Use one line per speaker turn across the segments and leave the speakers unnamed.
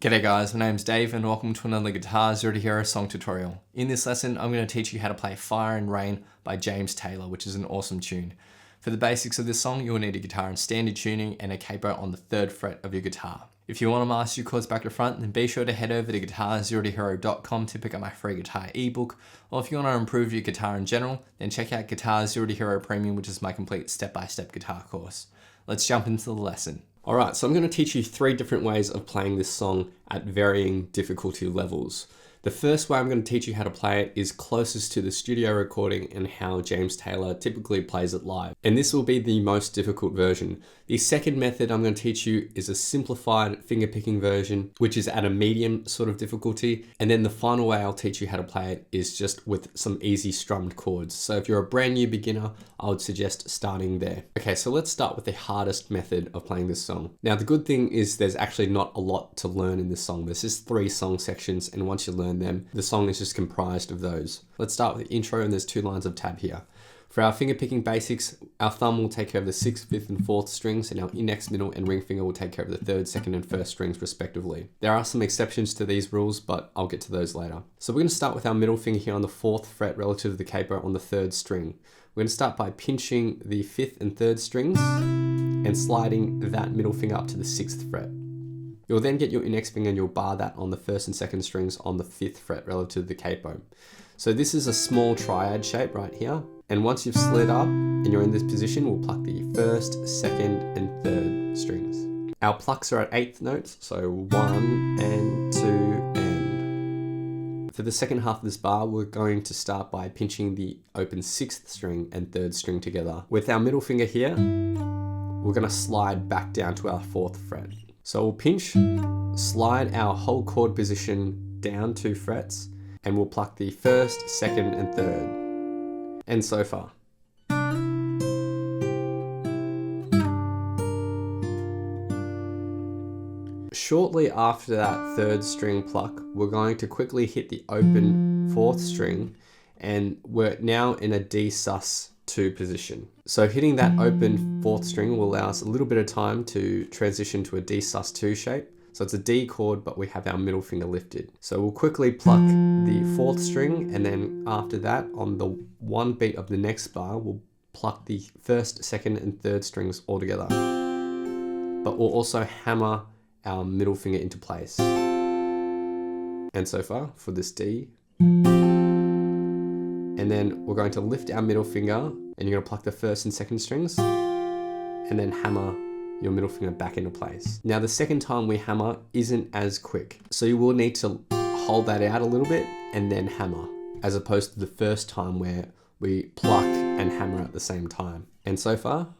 G'day guys, my name's Dave and welcome to another Guitar Zero to Hero song tutorial. In this lesson, I'm going to teach you how to play Fire and Rain by James Taylor, which is an awesome tune. For the basics of this song, you'll need a guitar in standard tuning and a capo on the 3rd fret of your guitar. If you want to master your chords back to front, then be sure to head over to guitarzerotohero.com to pick up my free guitar ebook. Or if you want to improve your guitar in general, then check out Guitar Zero to Hero Premium, which is my complete step-by-step guitar course. Let's jump into the lesson. Alright, so I'm going to teach you 3 different ways of playing this song at varying difficulty levels. The first way I'm going to teach you how to play it is closest to the studio recording and how James Taylor typically plays it live. And this will be the most difficult version. The second method I'm going to teach you is a simplified fingerpicking version, which is at a medium sort of difficulty. And then the final way I'll teach you how to play it is just with some easy strummed chords. So if you're a brand new beginner, I would suggest starting there. Okay, so let's start with the hardest method of playing this song. Now, the good thing is there's actually not a lot to learn in this song. There's just 3 song sections, and once you learn them, the song is just comprised of those. Let's start with the intro, and there's 2 lines of tab here. For our fingerpicking basics, our thumb will take care of the 6th, 5th, and 4th strings, and our index, middle, and ring finger will take care of the 3rd, 2nd, and 1st strings respectively. There are some exceptions to these rules, but I'll get to those later. So we're going to start with our middle finger here on the 4th fret relative to the capo on the 3rd string. We're going to start by pinching the 5th and 3rd strings and sliding that middle finger up to the 6th fret. You'll then get your index finger and you'll bar that on the 1st and 2nd strings on the 5th fret relative to the capo. So this is a small triad shape right here. And once you've slid up and you're in this position, we'll pluck the 1st, 2nd, and 3rd strings. Our plucks are at 8th notes, so 1 and 2 and. For the second half of this bar, we're going to start by pinching the open 6th string and 3rd string together. With our middle finger here, we're going to slide back down to our 4th fret. So we'll pinch, slide our whole chord position down 2 frets, and we'll pluck the 1st, 2nd, and 3rd. And so far. Shortly after that 3rd string pluck, we're going to quickly hit the open 4th string, and we're now in a D sus2 position. So hitting that open 4th string will allow us a little bit of time to transition to a D sus2 shape. So it's a D chord, but we have our middle finger lifted. So we'll quickly pluck the 4th string, and then after that, on the 1 beat of the next bar, we'll pluck the 1st, 2nd, and 3rd strings all together. But we'll also hammer our middle finger into place. And so far for this D. And then we're going to lift our middle finger, and you're going to pluck the 1st and 2nd strings, and then hammer your middle finger back into place. Now the second time we hammer isn't as quick, so you will need to hold that out a little bit and then hammer, as opposed to the first time where we pluck and hammer at the same time. And so far.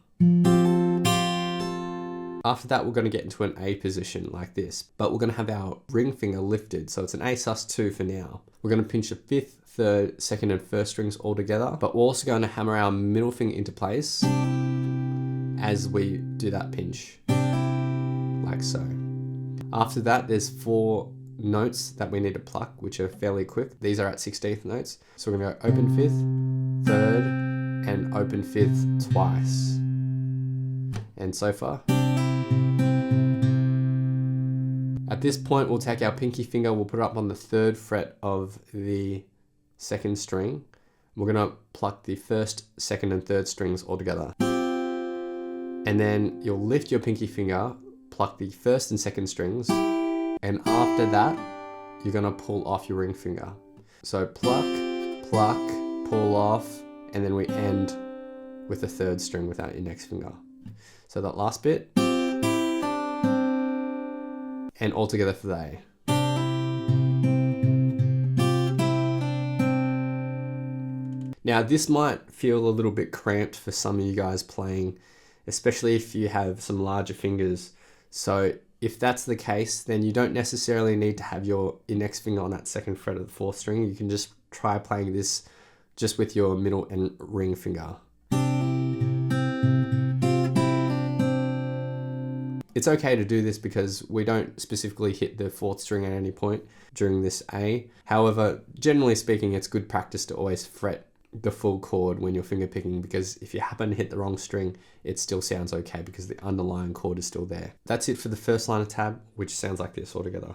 After that, we're going to get into an A position like this, but we're going to have our ring finger lifted, so it's an A sus2 for now. We're going to pinch the 5th, 3rd, 2nd, and 1st strings all together, but we're also going to hammer our middle finger into place as we do that pinch, like so. After that, there's 4 notes that we need to pluck, which are fairly quick. These are at 16th notes. So we're gonna go open 5th, 3rd, and open 5th twice. And so far. At this point, we'll take our pinky finger, we'll put it up on the 3rd fret of the 2nd string. We're gonna pluck the 1st, 2nd, and 3rd strings all together. And then you'll lift your pinky finger, pluck the 1st and 2nd strings, and after that, you're gonna pull off your ring finger. So pluck, pluck, pull off, and then we end with the 3rd string with our index finger. So that last bit, and all together for the A. Now this might feel a little bit cramped for some of you guys playing, especially if you have some larger fingers. So if that's the case, then you don't necessarily need to have your index finger on that 2nd fret of the 4th string. You can just try playing this just with your middle and ring finger. It's okay to do this because we don't specifically hit the 4th string at any point during this A. However, generally speaking, it's good practice to always fret the full chord when you're finger picking, because if you happen to hit the wrong string, it still sounds okay because the underlying chord is still there. That's it for the first line of tab, which sounds like this all together.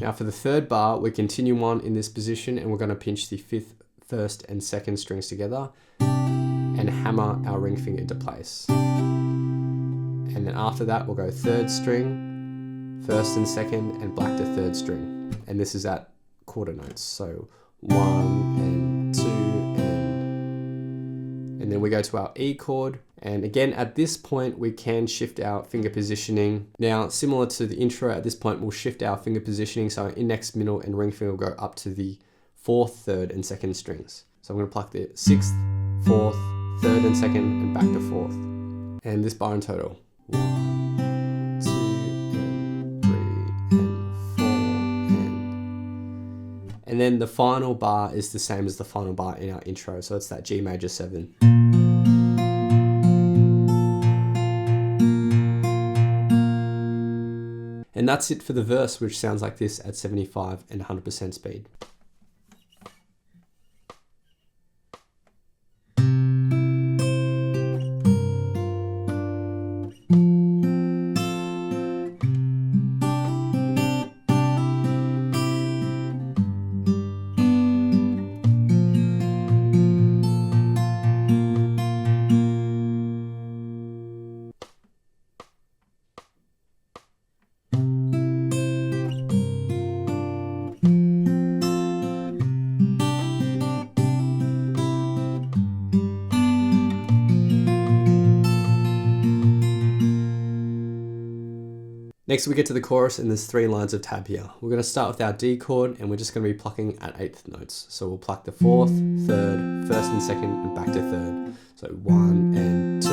Now for the third bar, we continue on in this position and we're going to pinch the 5th, 1st and 2nd strings together and hammer our ring finger into place. And then after that, we'll go 3rd string, 1st and 2nd, and black to 3rd string. And this is at quarter notes. So 1 and 2 and then we go to our E chord. And again, at this point, we can shift our finger positioning. Now, similar to the intro, at this point, we'll shift our finger positioning. So our index, middle, and ring finger will go up to the 4th, 3rd, and 2nd strings. So I'm going to pluck the 6th, 4th, 3rd, and 2nd, and back to 4th. And this bar in total. 1, 2, and 3, and 4, and then the final bar is the same as the final bar in our intro. So it's that G major 7. And that's it for the verse, which sounds like this at 75 and 100% speed. Next we get to the chorus and there's 3 lines of tab here. We're going to start with our D chord and we're just going to be plucking at 8th notes. So we'll pluck the 4th, 3rd, 1st and 2nd and back to 3rd. So 1 and 2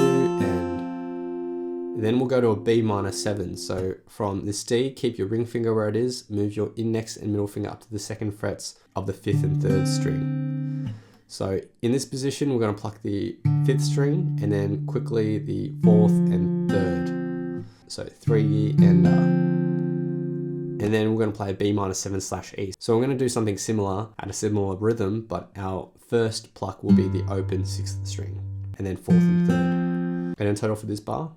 and then we'll go to a B minor 7. So from this D, keep your ring finger where it is, move your index and middle finger up to the 2nd frets of the 5th and 3rd string. So in this position, we're going to pluck the 5th string and then quickly the 4th and 3rd. So 3 and then we're going to play a B minor 7/E. So we're going to do something similar at a similar rhythm, but our first pluck will be the open 6th string and then 4th and 3rd. And in total for this bar.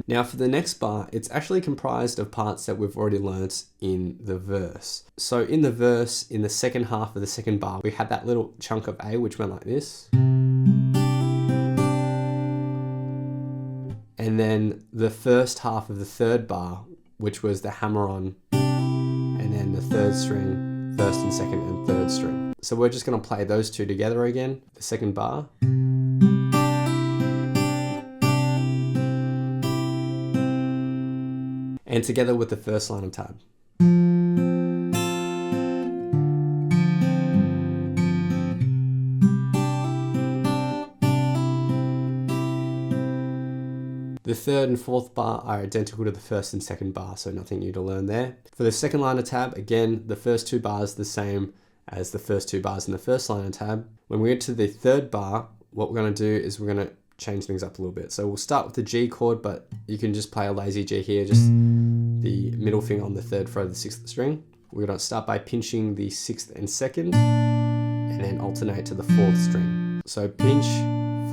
Now for the next bar, it's actually comprised of parts that we've already learnt in the verse. So in the verse, in the second half of the second bar, we had that little chunk of A which went like this. And then the first half of the third bar, which was the hammer on, and then the 3rd string, 1st and 2nd and 3rd string. So we're just going to play those two together again, the second bar. And together with the first line of tab. The 3rd and 4th bar are identical to the 1st and 2nd bar, so nothing new to learn there. For the second line of tab, again, the first 2 bars the same as the first 2 bars in the first line of tab. When we get to the 3rd bar, what we're going to do is we're going to change things up a little bit. So we'll start with the G chord, but you can just play a lazy G here, just the middle finger on the 3rd fret of the 6th string. We're going to start by pinching the 6th and 2nd, and then alternate to the 4th string. So pinch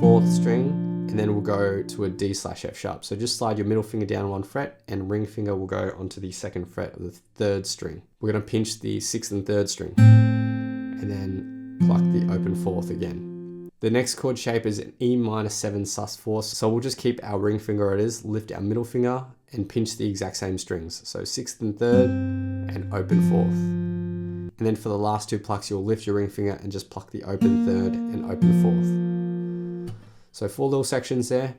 4th string, and then we'll go to a D/F sharp. So just slide your middle finger down 1 fret and ring finger will go onto the 2nd fret of the 3rd string. We're going to pinch the 6th and 3rd string and then pluck the open 4th again. The next chord shape is an E minor 7 sus4. So we'll just keep our ring finger where it is, lift our middle finger and pinch the exact same strings. So 6th and 3rd and open 4th. And then for the last 2 plucks, you'll lift your ring finger and just pluck the open 3rd and open 4th. So 4 little sections there.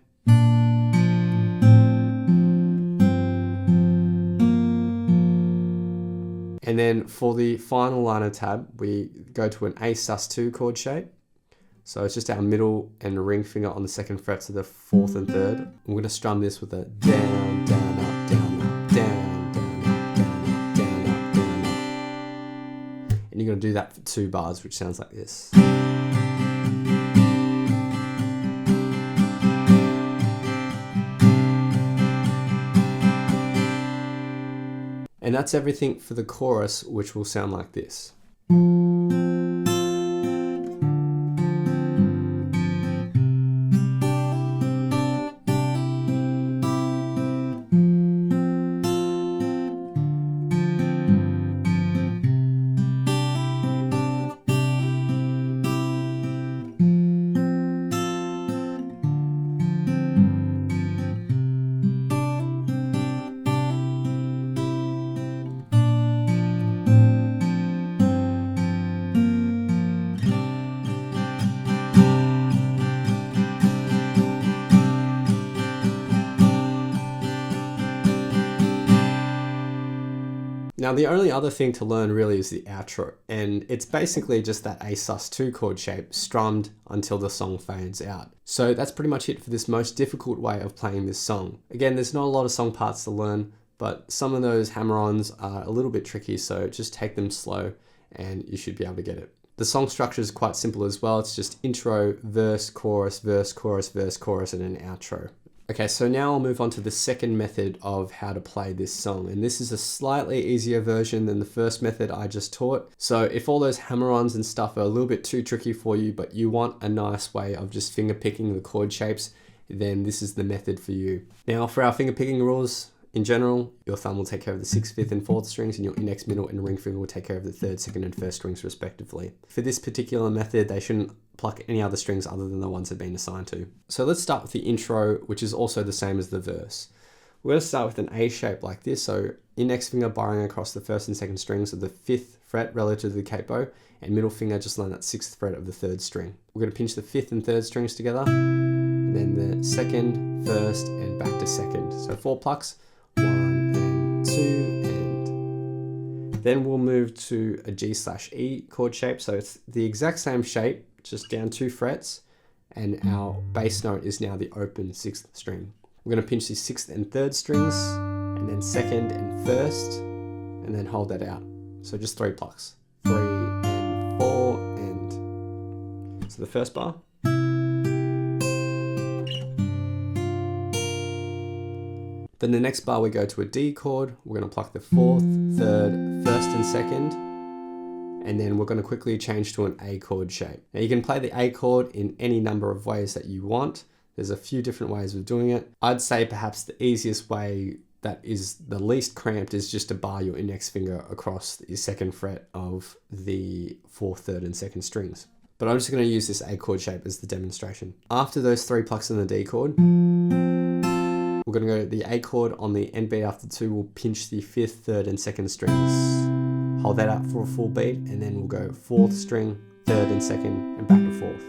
And then for the final line of tab, we go to an A sus2 chord shape. So it's just our middle and ring finger on the 2nd frets of the 4th and 3rd. We're going to strum this with a down, down, up, down, up, down, down, up, down, up, down, up, down, up. And you're going to do that for 2 bars, which sounds like this. And that's everything for the chorus, which will sound like this. Now the only other thing to learn really is the outro, and it's basically just that A sus2 chord shape strummed until the song fades out. So that's pretty much it for this most difficult way of playing this song. Again, there's not a lot of song parts to learn, but some of those hammer-ons are a little bit tricky, so just take them slow and you should be able to get it. The song structure is quite simple as well. It's just intro, verse, chorus, verse, chorus, verse, chorus, and an outro. Okay, so now I'll move on to the second method of how to play this song. And this is a slightly easier version than the first method I just taught. So if all those hammer-ons and stuff are a little bit too tricky for you, but you want a nice way of just finger picking the chord shapes, then this is the method for you. Now for our finger picking rules, in general, your thumb will take care of the 6th, 5th, and 4th strings, and your index, middle, and ring finger will take care of the 3rd, 2nd, and 1st strings respectively. For this particular method, they shouldn't pluck any other strings other than the ones they've been assigned to. So let's start with the intro, which is also the same as the verse. We're going to start with an A shape like this, so index finger barring across the 1st and 2nd strings of the 5th fret relative to the capo bow, and middle finger just along that 6th fret of the 3rd string. We're going to pinch the 5th and 3rd strings together, and then the 2nd, 1st, and back to 2nd. So 4 plucks, 1 and 2, and then we'll move to a G/E chord shape. So it's the exact same shape, just down 2 frets, and our bass note is now the open 6th string. We're going to pinch the 6th and 3rd strings, and then 2nd and 1st, and then hold that out. So just 3 plucks, 3 and 4, and so the first bar. Then the next bar we go to a D chord. We're going to pluck the 4th, 3rd, 1st, and 2nd. And then we're going to quickly change to an A chord shape. Now you can play the A chord in any number of ways that you want. There's a few different ways of doing it. I'd say perhaps the easiest way that is the least cramped is just to bar your index finger across the 2nd fret of the 4th, 3rd, and 2nd strings. But I'm just going to use this A chord shape as the demonstration. After those 3 plucks in the D chord, we're going to go to the A chord on the end beat after 2. We'll pinch the 5th, 3rd, and 2nd strings. Hold that up for a full beat, and then we'll go 4th string, 3rd, and 2nd, and back to 4th.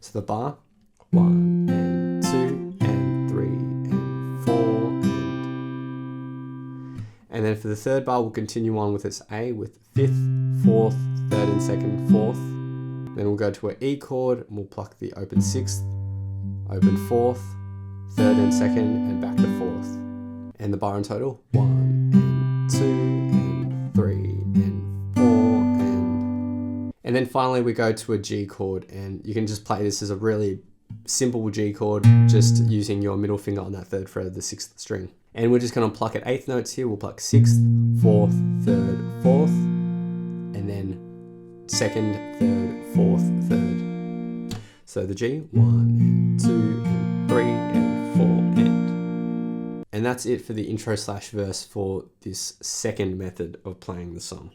So the bar, 1 and 2 and 3 and 4, and then for the 3rd bar, we'll continue on with this A with 5th, 4th, 3rd, and 2nd, 4th. Then we'll go to an E chord, and we'll pluck the open 6th, open 4th, 3rd and 2nd, and back to 4th. And the bar in total, 1 and 2 and 3 and 4 and then finally we go to a G chord, and you can just play this as a really simple G chord, just using your middle finger on that 3rd fret of the 6th string. And we're just going to pluck at 8th notes here. We'll pluck 6th, 4th, 3rd, 4th, and then 2nd, 3rd, 4th, 3rd. So the G, 1 and 2 and 3 and 4 and that's it for the intro/verse for this second method of playing the song,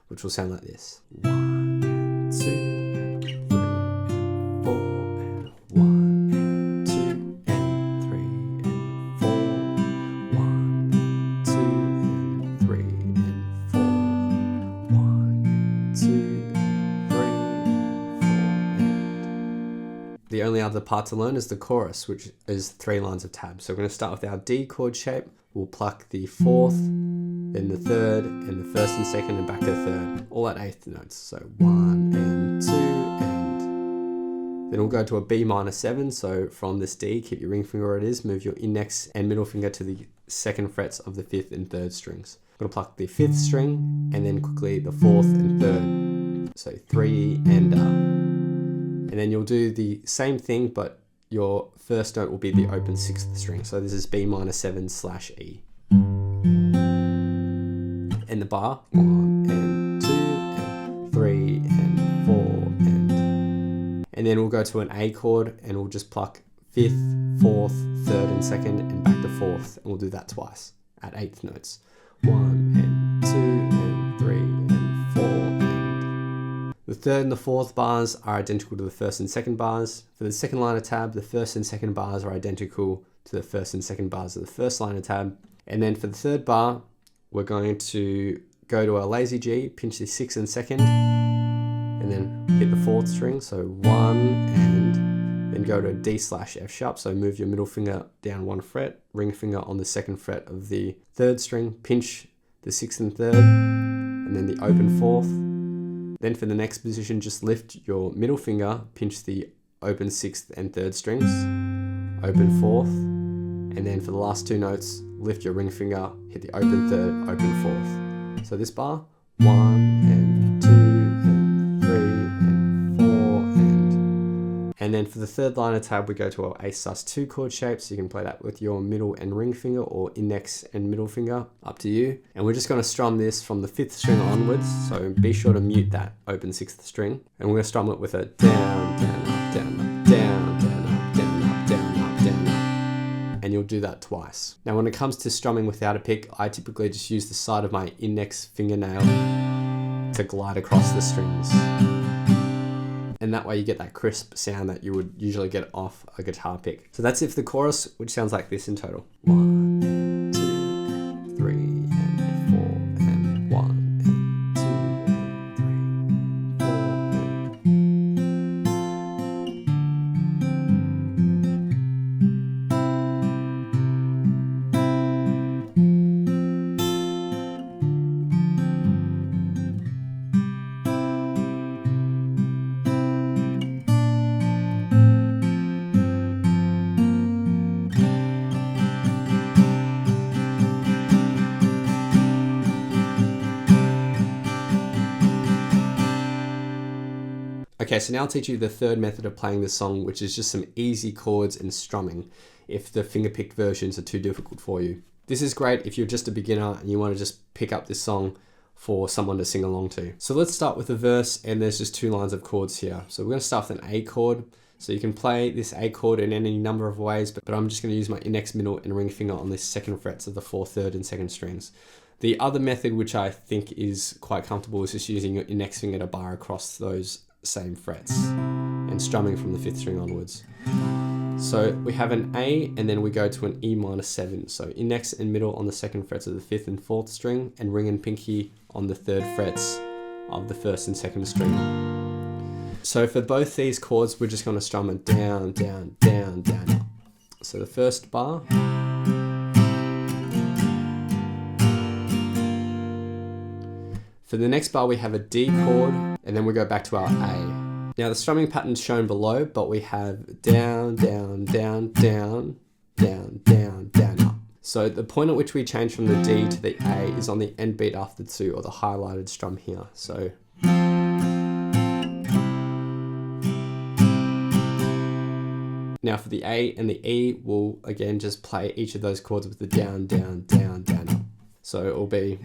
which will sound like this. 1 and 2 and 3 and 4 and 1 and 2 and 3 and 4, 1 and 2 and 3 and 4, 1 and 2 and 3 and 4. The only other part to learn is the chorus, which is 3 lines of tabs. So we're going to start with our D chord shape. We'll pluck the 4th, then the 3rd, and the 1st and 2nd, and back to the 3rd, all at 8th notes. So 1 and 2, and then we'll go to a B minor 7. So from this D, keep your ring finger where it is, move your index and middle finger to the 2nd frets of the 5th and 3rd strings. I'm going to pluck the 5th string, and then quickly the 4th and 3rd. So 3 and then you'll do the same thing, but your first note will be the open 6th string. So this is B minor 7/E. And the bar, 1 and 2 and 3 and 4 and then we'll go to an A chord, and we'll just pluck 5th, 4th, 3rd and 2nd, and back to 4th, and we'll do that twice at 8th notes. 1 and 2 and 3 and 4 and the 3rd and the 4th bars are identical to the 1st and 2nd bars. For the second line of tab, the 1st and 2nd bars are identical to the 1st and 2nd bars of the first line of tab. And then for the 3rd bar, we're going to go to our lazy G, pinch the 6th and 2nd, and then hit the 4th string, so 1, and then go to a D/F sharp, so move your middle finger down 1 fret, ring finger on the 2nd fret of the 3rd string, pinch the 6th and 3rd, and then the open 4th. Then for the next position, just lift your middle finger, pinch the open 6th and 3rd strings, open 4th, and then for the last 2 notes, lift your ring finger, hit the open 3rd, open 4th. So this bar, 1 and 2 and 3 and 4 and then for the 3rd line of tab, we go to our A sus2 chord shape. So you can play that with your middle and ring finger or index and middle finger, up to you. And we're just going to strum this from the 5th string onwards. So be sure to mute that open 6th string. And we're going to strum it with a down, down, up, down, up, down, down, up, down, up, down, up, down, up. And you'll do that twice. Now when it comes to strumming without a pick, I typically just use the side of my index fingernail to glide across the strings. And that way you get that crisp sound that you would usually get off a guitar pick. So that's it for the chorus, which sounds like this in total. 1 and 2, 3 and 4 and 1 and 2 and 3, 4 Okay, so now I'll teach you the 3rd method of playing this song, which is just some easy chords and strumming if the fingerpicked versions are too difficult for you. This is great if you're just a beginner and you want to just pick up this song for someone to sing along to. So let's start with the verse, and there's just 2 lines of chords here. So we're going to start with an A chord. So you can play this A chord in any number of ways, but I'm just going to use my index, middle and ring finger on the 2nd frets of the 4th, 3rd and 2nd strings. The other method, which I think is quite comfortable, is just using your index finger to bar across those same frets and strumming from the 5th string onwards. So we have an A and then we go to an E minor 7. So index and middle on the 2nd frets of the 5th and 4th string, and ring and pinky on the 3rd frets of the 1st and 2nd string. So for both these chords, we're just going to strum it down, down, down, down, up. So the first bar. For the next bar, we have a D chord, and then we go back to our A. Now the strumming pattern's shown below, but we have down, down, down, down, down, down, down, up. So the point at which we change from the D to the A is on the end beat after 2, or the highlighted strum here. So now for the A and the E, we'll again just play each of those chords with the down, down, down, down, up. So it will be.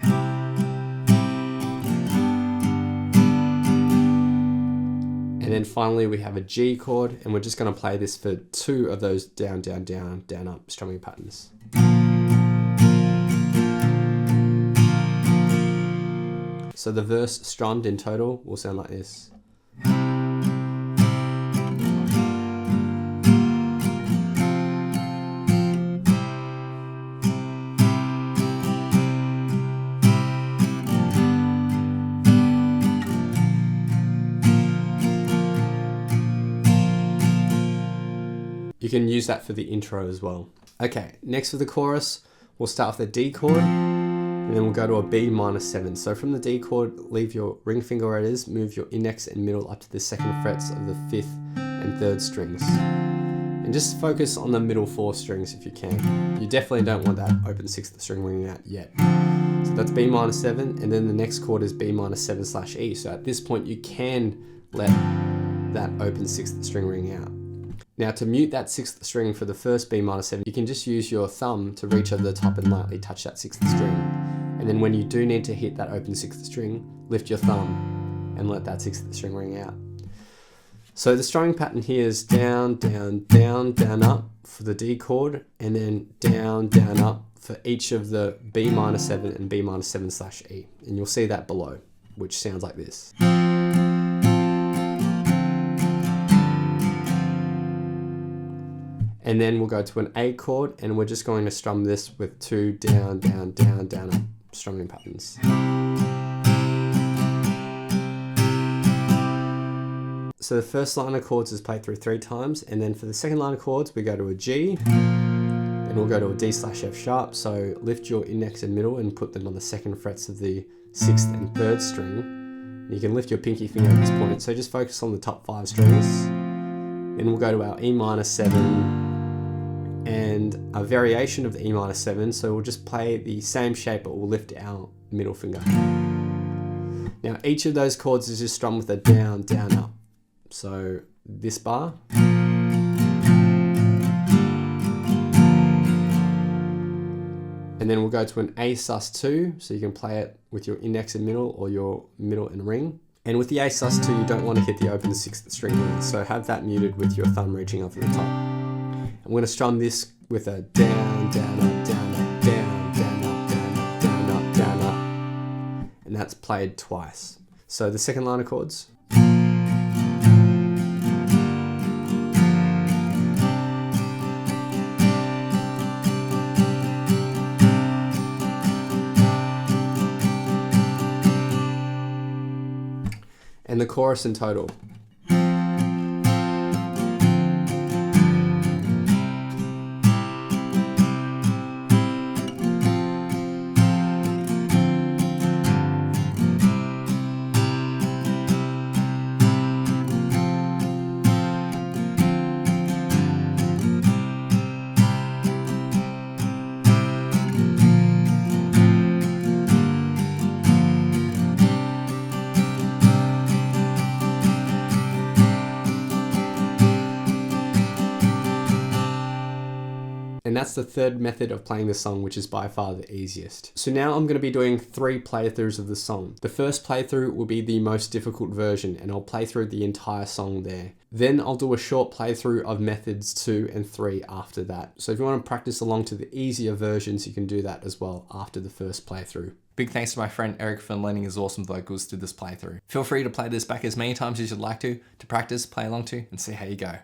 And then finally we have a G chord, and we're just going to play this for 2 of those down, down, down, down, up strumming patterns. So the verse strummed in total will sound like this. You can use that for the intro as well. Okay, next for the chorus, we'll start with a D chord, and then we'll go to a B minor 7. So from the D chord, leave your ring finger where it is, move your index and middle up to the 2nd frets of the 5th and 3rd strings. And just focus on the middle 4 strings if you can. You definitely don't want that open 6th string ringing out yet. So that's B minor 7, and then the next chord is B minor 7/E. So at this point you can let that open 6th string ring out. Now to mute that 6th string for the first B minor 7, you can just use your thumb to reach over the top and lightly touch that 6th string. And then when you do need to hit that open 6th string, lift your thumb and let that 6th string ring out. So the strumming pattern here is down, down, down, down, up for the D chord, and then down, down, up for each of the B minor 7 and B minor 7/E. And you'll see that below, which sounds like this. And then we'll go to an A chord, and we're just going to strum this with 2 down, down, down, down, up strumming patterns. So the first line of chords is played through 3 times, and then for the second line of chords, we go to a G, then and we'll go to a D/F sharp. So lift your index and middle and put them on the second frets of the 6th and 3rd string. You can lift your pinky finger at this point, so just focus on the top 5 strings. Then we'll go to our E minor 7 and a variation of the E minor 7, so we'll just play the same shape but we'll lift our middle finger. Now each of those chords is just strummed with a down, down, up. So this bar. And then we'll go to an A sus2, so you can play it with your index and middle or your middle and ring. And with the A sus2, you don't want to hit the open 6th string here, so have that muted with your thumb reaching over the top. I'm going to strum this with a down, down, up, down, up, down, down, up, down, up, down, up, down, up. And that's played twice. So the second line of chords. And the chorus in total. And that's the third method of playing the song, which is by far the easiest. So now I'm going to be doing 3 playthroughs of the song. The first playthrough will be the most difficult version, and I'll play through the entire song there. Then I'll do a short playthrough of methods 2 and 3 after that. So if you want to practice along to the easier versions, you can do that as well after the first playthrough.
Big thanks to my friend Eric for lending his awesome vocals to this playthrough. Feel free to play this back as many times as you'd like to practice, play along to, and see how you go.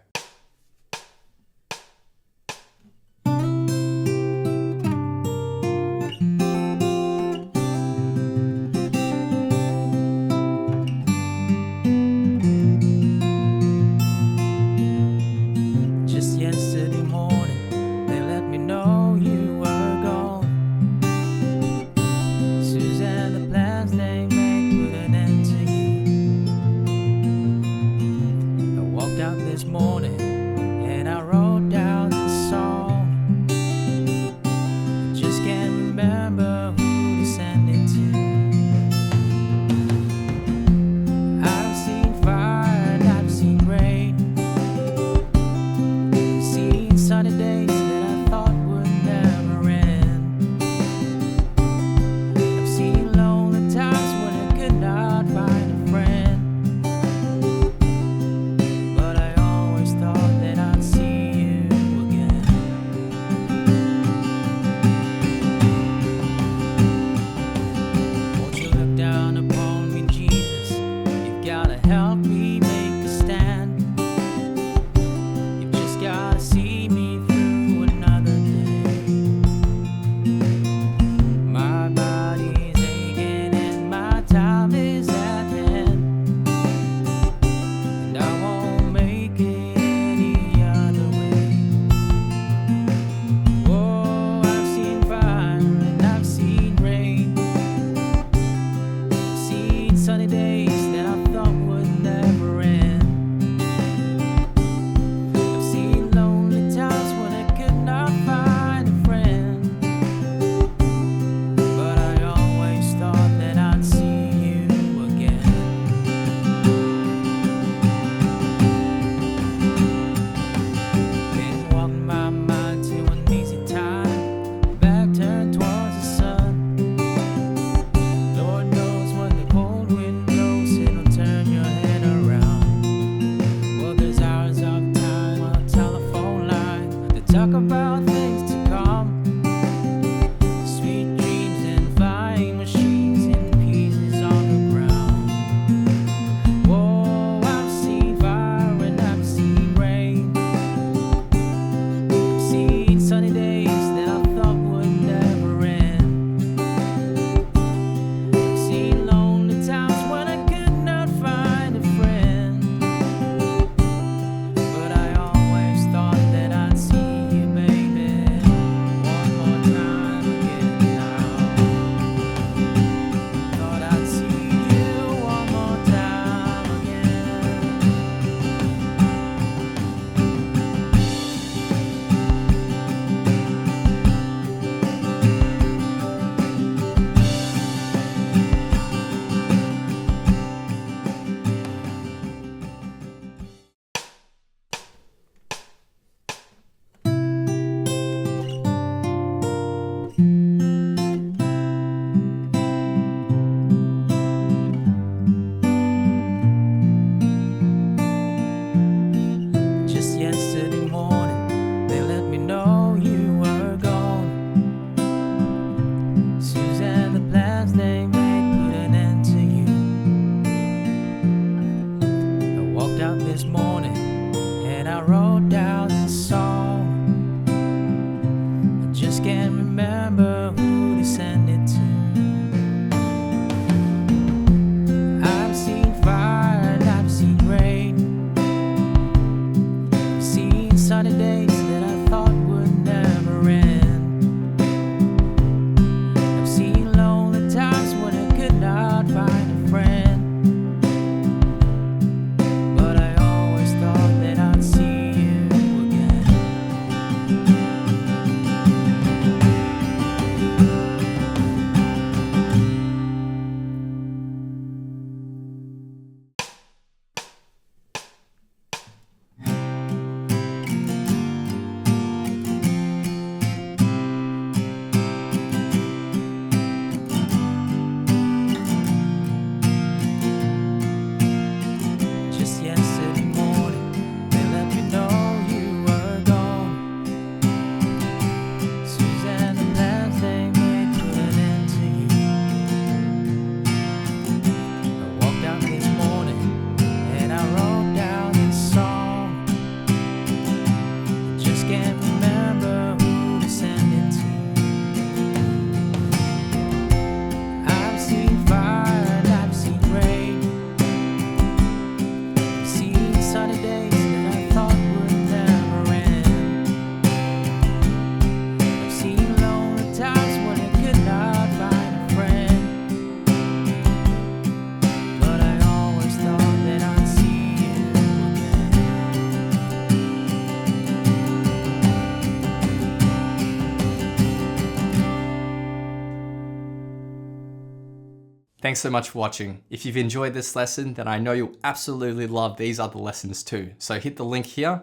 Thanks so much for watching. If you've enjoyed this lesson, then I know you'll absolutely love these other lessons too. So hit the link here,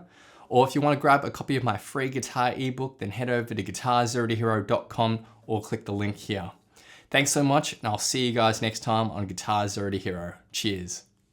or if you want to grab a copy of my free guitar ebook, then head over to guitarzerotohero.com or click the link here. Thanks so much, and I'll see you guys next time on Guitar Zero to Hero. Cheers.